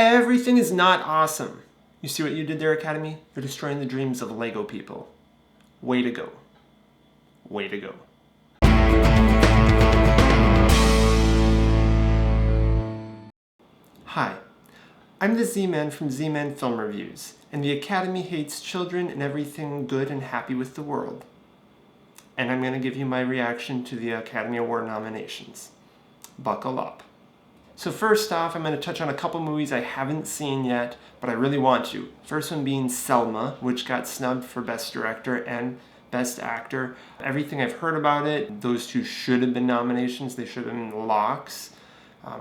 Everything is not awesome. You see what you did there, Academy? You're destroying the dreams of Lego people. Way to go. Way to go. Hi, I'm the Z-Man from Z-Man Film Reviews, and the Academy hates children and everything good and happy with the world. And I'm going to give you my reaction to the Academy Award nominations. Buckle up. So first off, I'm going to touch on a couple movies I haven't seen yet, but I really want to. First one being Selma, which got snubbed for Best Director and Best Actor. Everything I've heard about it, those two should have been nominations. They should have been locks.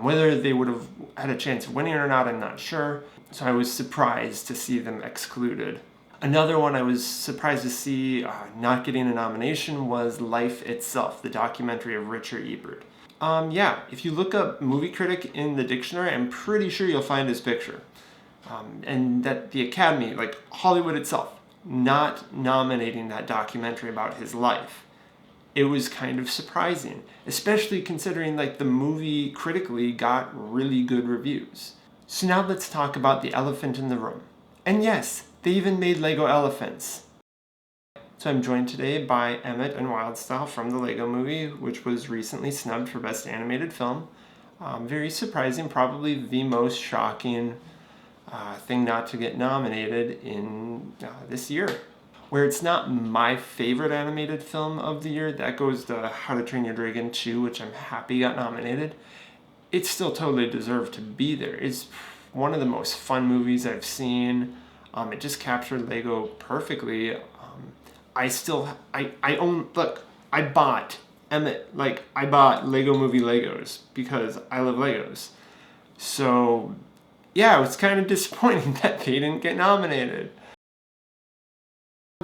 Whether they would have had a chance of winning or not, I'm not sure. So I was surprised to see them excluded. Another one I was surprised to see not getting a nomination was Life Itself, the documentary of Richard Ebert. Yeah, if you look up movie critic in the dictionary, I'm pretty sure you'll find his picture. And that the Academy, like Hollywood itself, not nominating that documentary about his life. It was kind of surprising, especially considering like the movie critically got really good reviews. So now let's talk about the elephant in the room. And yes, they even made Lego elephants. So I'm joined today by Emmett and Wildstyle from the Lego Movie, which was recently snubbed for Best Animated Film. Very surprising, probably the most shocking thing not to get nominated in this year. Where it's not my favorite animated film of the year, that goes to How to Train Your Dragon 2, which I'm happy got nominated. It still totally deserved to be there. It's one of the most fun movies I've seen. It just captured Lego perfectly. I bought Lego Movie Legos because I love Legos. So yeah, it was kind of disappointing that they didn't get nominated.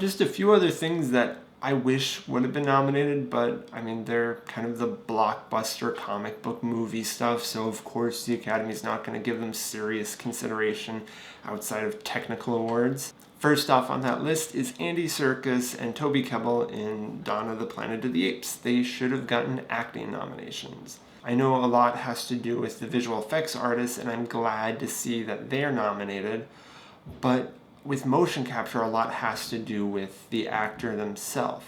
Just a few other things that I wish would have been nominated, but I mean, they're kind of the blockbuster comic book movie stuff, so of course the Academy's not going to give them serious consideration outside of technical awards. First off on that list is Andy Serkis and Toby Kebbell in Dawn of the Planet of the Apes. They should have gotten acting nominations. I know a lot has to do with the visual effects artists, and I'm glad to see that they're nominated, but with motion capture, a lot has to do with the actor themselves.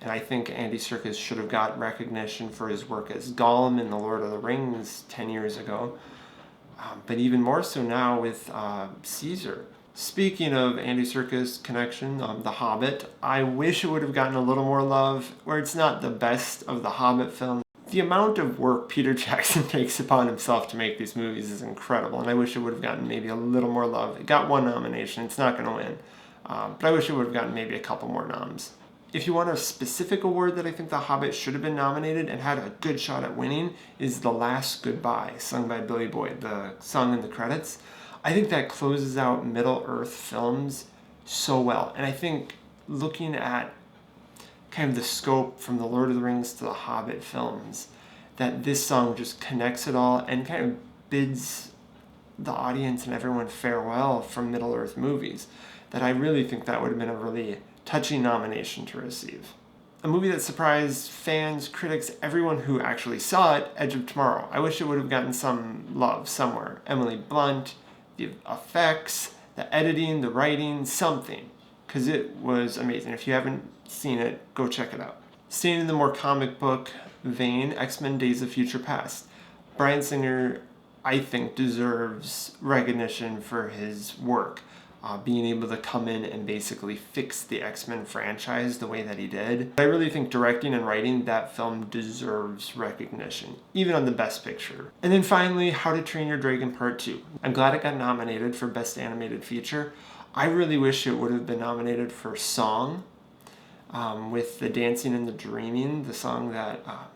And I think Andy Serkis should have got recognition for his work as Gollum in The Lord of the Rings 10 years ago, but even more so now with Caesar. Speaking of Andy Serkis connection, The Hobbit, I wish it would have gotten a little more love, where it's not the best of the Hobbit films. The amount of work Peter Jackson takes upon himself to make these movies is incredible, and I wish it would have gotten maybe a little more love. It got one nomination, it's not going to win, but I wish it would have gotten maybe a couple more noms. If you want a specific award that I think The Hobbit should have been nominated and had a good shot at winning, is The Last Goodbye, sung by Billy Boyd, the song in the credits. I think that closes out Middle-earth films so well, and I think looking at kind of the scope from the Lord of the Rings to the Hobbit films, that this song just connects it all and kind of bids the audience and everyone farewell from Middle-earth movies, that I really think that would have been a really touching nomination to receive. A movie that surprised fans, critics, everyone who actually saw it, Edge of Tomorrow. I wish it would have gotten some love somewhere. Emily Blunt, the effects, the editing, the writing, something, because it was amazing. If you haven't seen it, go check it out. Staying in the more comic book vein, X-Men Days of Future Past. Bryan Singer, I think, deserves recognition for his work. Being able to come in and basically fix the X-Men franchise the way that he did. I really think directing and writing that film deserves recognition, even on the Best Picture. And then finally, How to Train Your Dragon Part 2. I'm glad it got nominated for Best Animated Feature. I really wish it would have been nominated for Song, with the dancing and the dreaming, the song that a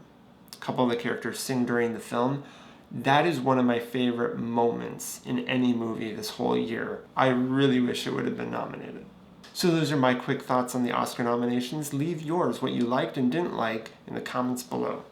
couple of the characters sing during the film. That is one of my favorite moments in any movie this whole year. I really wish it would have been nominated. So those are my quick thoughts on the Oscar nominations. Leave yours, what you liked and didn't like, in the comments below.